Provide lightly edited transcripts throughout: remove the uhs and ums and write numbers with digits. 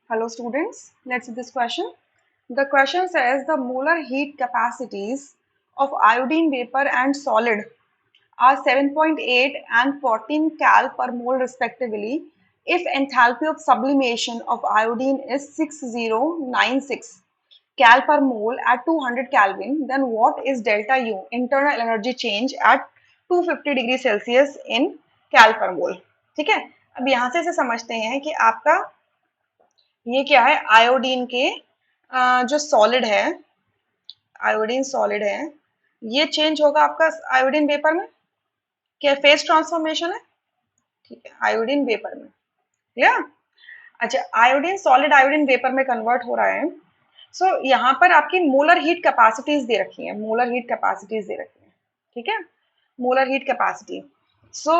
Hello students, let's see this question. The question says the molar heat capacities of iodine vapor and solid are 7.8 and 14 cal per mole respectively if enthalpy of sublimation of iodine is 6096 cal per mole at 200 Kelvin, then what is delta U internal energy change at 250 degree Celsius in cal per mole. ठीक है, अब यहाँ से इसे समझते हैं कि आपका ये क्या है, आयोडीन के जो सॉलिड है, आयोडीन सॉलिड है, ये चेंज होगा आपका आयोडीन वेपर में। क्या फेस ट्रांसफॉर्मेशन है? ठीक है, आयोडीन वेपर में। क्लियर? अच्छा, आयोडीन सॉलिड आयोडीन वेपर में कन्वर्ट हो रहा है। सो यहाँ पर आपकी मोलर हीट कैपेसिटीज दे रखी है, मोलर हीट कैपेसिटीज दे रखी है। ठीक है, molar heat capacity so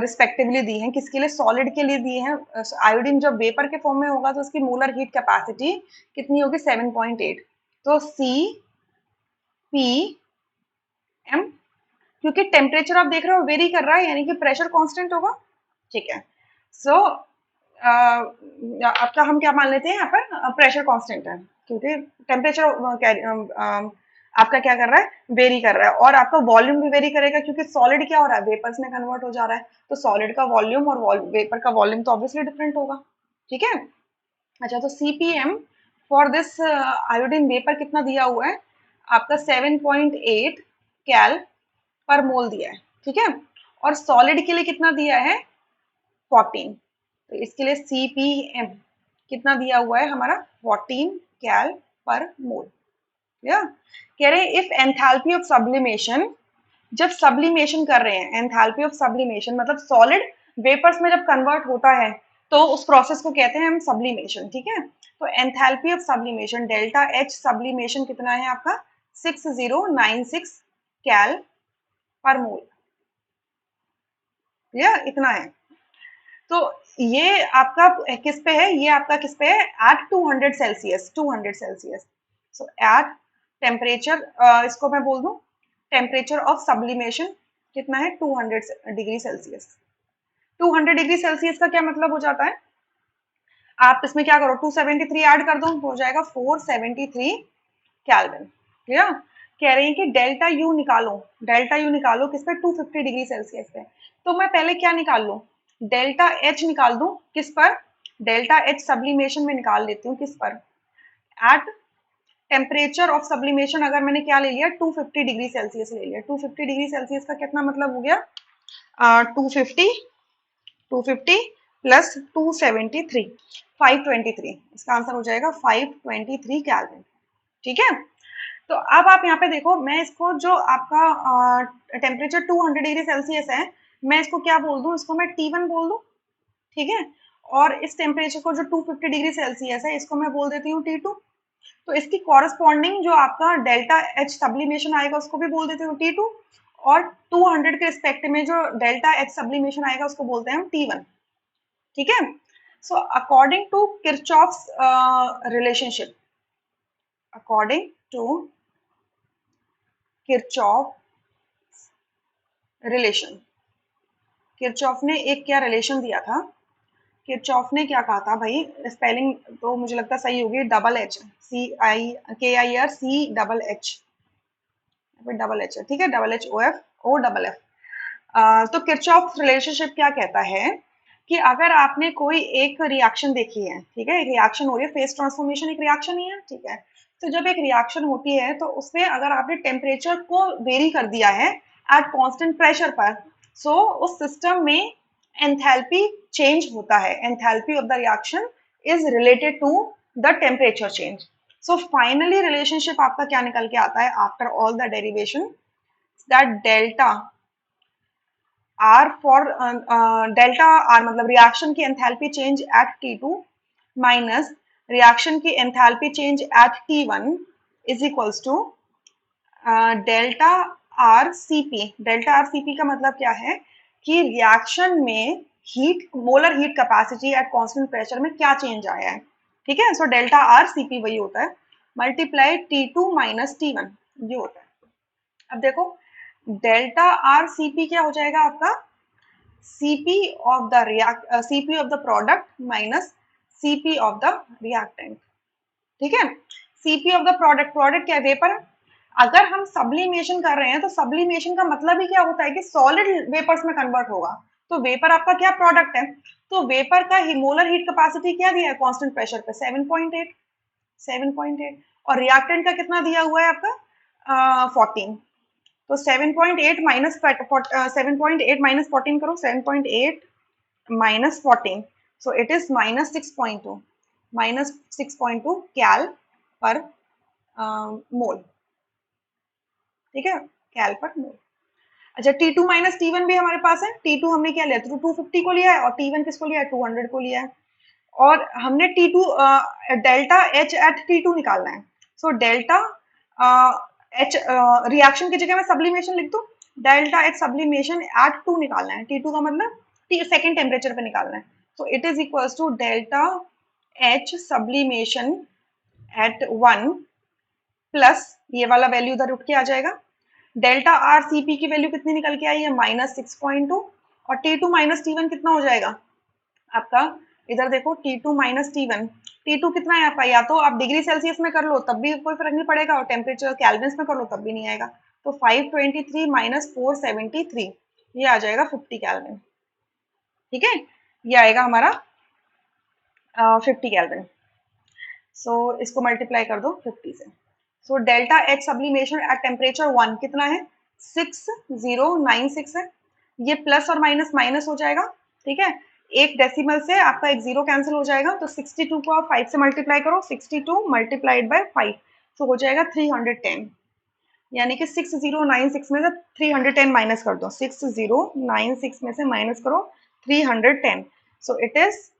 respectively दी हैं, किसके लिए? सॉलिड के लिए दी हैं। आयोडीन जब वेपर के फॉर्म में होगा तो उसकी मोलर हीट कैपेसिटी कितनी होगी? 7.8। तो सी पी एम, क्योंकि टेम्परेचर आप देख रहे हो वेरी कर रहा है, यानी कि प्रेशर कांस्टेंट होगा। ठीक है, सो आपका हम क्या मान लेते हैं यहाँ पर? प्रेशर कांस्टेंट है, क्योंकि टेम्परेचर आपका क्या कर रहा है? वेरी कर रहा है, और आपका वॉल्यूम भी वेरी करेगा, क्योंकि सॉलिड क्या हो रहा है? वेपर्स में कन्वर्ट हो जा रहा है। तो सॉलिड का वॉल्यूम और वेपर का वॉल्यूम तो ऑब्वियसली डिफरेंट होगा। ठीक है, अच्छा, तो CPM for this iodine vapour कितना दिया हुआ है आपका? 7.8 कैल पर मोल दिया है। ठीक है, और सॉलिड के लिए कितना दिया है? 14। तो इसके लिए सीपीएम कितना दिया हुआ है हमारा? 14 कैल पर मोल। या कह रहे हैं इफ एंथैल्पी ऑफ सब्लिमेशन, जब सब्लिमेशन कर रहे हैं, एंथैल्पी ऑफ सब्लिमेशन मतलब सॉलिड वेपर्स में जब कन्वर्ट होता है तो उस प्रोसेस को कहते हैं हम सब्लिमेशन। ठीक है, तो enthalpy of sublimation delta H sublimation कितना है आपका? 6096 कैल पर मोल। या इतना है। तो ये आपका किस पे है? ये आपका किस पे है? At 200 Celsius, 200 Celsius. So at temperature, इसको मैं बोल दूं टेम्परेचर ऑफ सब्लिमेशन कितना है? 200 डिग्री सेल्सियस। 200 डिग्री सेल्सियस का क्या मतलब हो जाता है? आप इसमें क्या करो, 273 ऐड कर दो, हो जाएगा 473 कैल्विन। क्लियर? कह रही है कि डेल्टा यू निकालो, डेल्टा यू निकालो किस पे? 250 डिग्री सेल्सियस पे। तो मैं पहले क्या निकाल लूं? डेल्टा एच निकाल दूं, किस पर? डेल्टा एच सब्लिमेशन में निकाल लेती हूँ, किस पर? एट टेम्परेचर ऑफ सब्लिमेशन अगर मैंने क्या ले लिया? 250 डिग्री सेल्सियस ले लिया। 250 डिग्री सेल्सियस का कितना मतलब हो गया? 250, 250 प्लस 273, 523। इसका आंसर हो जाएगा 523 कैल्विन। ठीक है, तो अब आप यहाँ पे देखो, मैं इसको जो आपका टेम्परेचर 200 डिग्री सेल्सियस है, मैं इसको क्या बोल दूं? इसको मैं T1 बोल दूं। ठीक है, और इस टेम्परेचर को जो 250 डिग्री सेल्सियस है, इसको मैं बोल देती हूँ T2। तो इसकी कॉरेस्पॉन्डिंग जो आपका डेल्टा एच सब्लिमेशन आएगा उसको भी बोल देते हैं T2, और 200 के रिस्पेक्ट में जो डेल्टा एच सब्लिमेशन आएगा उसको बोलते हैं हम T1। ठीक है, so according to Kirchhoff's relationship, according to Kirchhoff relation, Kirchhoff ने एक क्या रिलेशन दिया था? किरचॉफ ने क्या कहा था भाई? स्पेलिंग तो मुझे लगता है सही होगी, double H, CIKIR, C double H है। ठीक है, WHOF, तो किरचॉफ रिलेशनशिप क्या कहता है कि अगर आपने कोई एक रिएक्शन देखी है, ठीक है, एक रिएक्शन हो रही है, फेस ट्रांसफॉर्मेशन एक रिएक्शन ही है। ठीक है, तो जब एक रिएक्शन होती है तो उसमें अगर आपने टेम्परेचर को वेरी कर दिया है एट कांस्टेंट प्रेशर पर, सो उस सिस्टम में एंथैल्पी चेंज होता है। Enthalpy of the reaction is related to the temperature change. So finally relationship आपका क्या निकल के आता है after all the derivation? That delta r for delta r मतलब रिएक्शन की enthalpy change at T2 minus reaction की enthalpy change at T1 is equals to delta are CP. Delta are CP का मतलब क्या है कि रिएक्शन में heat, molar heat capacity at constant pressure में क्या चेंज आया है। ठीक है, सो डेल्टा आर सीपी वही होता है, मल्टीप्लाई T2 माइनस T1, ये होता है। अब देखो, डेल्टा आर सीपी क्या हो जाएगा आपका? CP of the product minus Cp of the reactant, ठीक है। Cp of the product, product क्या है, वेपर है। अगर हम सब्लिमेशन कर रहे हैं तो सब्लिमेशन का मतलब ही क्या होता है कि सॉलिड वेपर्स में कन्वर्ट होगा। तो वेपर आपका क्या प्रोडक्ट है, तो वेपर का मोलर हीट कैपेसिटी क्या दिया है कांस्टेंट प्रेशर पे 7.8, 7.8, और रिएक्टेंट का कितना दिया हुआ है आपका 14। तो 7.8 माइनस 7.8 माइनस 14 करो, 7.8 minus 14, so it is minus 6.2, minus 6.2 cal per mole, ठीक है, कैल पर मोल। अच्छा, T2 माइनस T1 भी हमारे पास है। T2 हमने क्या लिया, तो 250 को लिया है, और T1 किसको लिया है, 200 को लिया है। और हमने T2 delta H eight T2 निकालना है। सो डेल्टा H रिएक्शन की जगह मैं सब्लिमेशन लिख दूं, डेल्टा H सब्लिमेशन एट 2 निकालना है। T2 का मतलब सेकेंड टेम्परेचर पे निकालना है। So it is equals to delta H sublimation at 1 प्लस ये वाला वैल्यू उधर उठ के आ जाएगा। डेल्टा आर सीपी की वैल्यू कितनी निकल के आई है, -6.2, और T2 माइनस T1 कितना हो जाएगा आपका, इधर देखो T2 माइनस T1, T2 कितना है आपका, या तो आप डिग्री सेल्सियस में कर लो तब भी कोई फर्क नहीं पड़ेगा, और टेम्परेचर कैल्विन्स में कर लो तब भी नहीं आएगा। तो 523 माइनस 473, ये आ जाएगा 50 कैल्विन, ठीक है, ये आएगा हमारा 50 कैल्विन। सो इसको मल्टीप्लाई कर दो 50 से। So delta H sublimation at temperature 1 कितना है, 6096 है। ये प्लस और माइनस माइनस हो जाएगा, ठीक है, एक डेसिमल से आपका एक जीरो कैंसिल हो जाएगा। तो 62 को आप 5 से मल्टीप्लाई करो, 62 मल्टीप्लाइड बाय 5, तो हो जाएगा 310, यानी कि 6096 में से 310 माइनस कर दो, 6096 में से माइनस करो 310, सो इट इज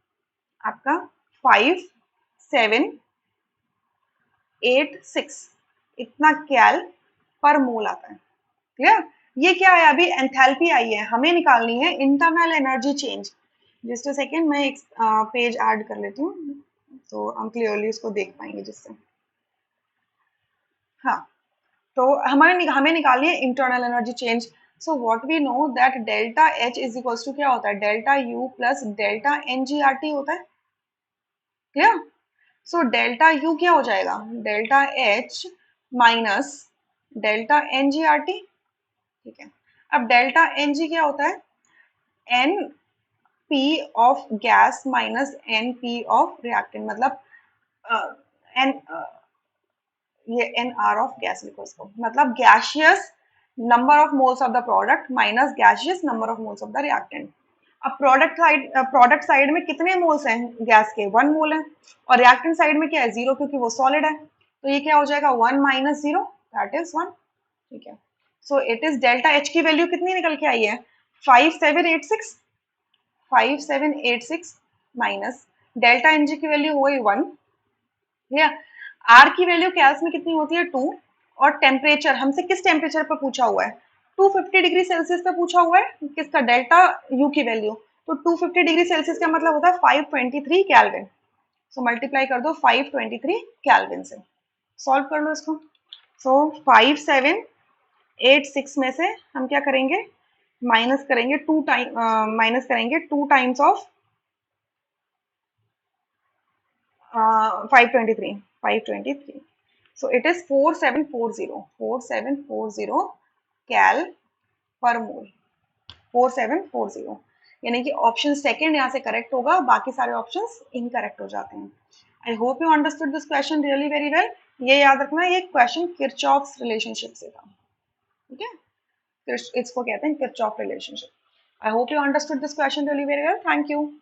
आपका 5786, इतना कैल पर मोल आता है, क्लियर। ये क्या है, अभी एंथैल्पी आई है, हमें निकालनी है internal energy change. Just a second, मैं एक पेज ऐड कर लेती हूँ तो हम क्लियरली इसको देख पाएंगे जिससे। हाँ, तो हमें निकालनी है internal energy change. So what we know that delta H is equals to क्या होता है, delta U plus delta N G R T होता है, क्लियर। सो डेल्टा यू क्या हो जाएगा, delta H minus delta N G R T, ठीक है। अब डेल्टा एन जी क्या होता है, N P of gas minus N P of reactant, मतलब एन ये एन आर ऑफ गैस लिखो इसको, मतलब gaseous number of moles of the product minus gaseous number of moles of the reactant. अब product side में कितने moles हैं gas के, 1 मोल है, और रिएक्टेंट साइड में क्या है, 0, क्योंकि वो सॉलिड है। तो ये क्या हो जाएगा, 1 माइनस 0, दैट इज 1, ठीक है। So it is delta H की वैल्यू कितनी निकल के आई है, 5786, 5786 माइनस डेल्टा एन जी की वैल्यू हो गई 1, ठीक है। आर की वैल्यू कैल्स में कितनी होती है 2, और टेम्परेचर हमसे किस टेम्परेचर पर पूछा हुआ है, 250 डिग्री सेल्सियस पे पूछा हुआ है किसका, डेल्टा यू की वैल्यू। तो 250 डिग्री सेल्सियस का मतलब होता है 523 कैल्विन। सो मल्टीप्लाई कर दो 523 कैल्विन से, सॉल्व कर लो इसको। सो 5786 में से हम क्या करेंगे, माइनस करेंगे 2 टाइम, माइनस करेंगे 2 times of 523, 523, so it is 4740, 4740 cal per मोल, 4740, यानी कि ऑप्शन सेकंड यहाँ से करेक्ट होगा, बाकी सारे ऑप्शंस इनकरेक्ट हो जाते हैं। I hope you understood this question really very well. ये याद रखना, ये क्वेश्चन किरचॉफ्स रिलेशनशिप से था, ठीक है, इसको कहते हैं Kirchhoff relationship. I hope you understood this question really very well, thank you.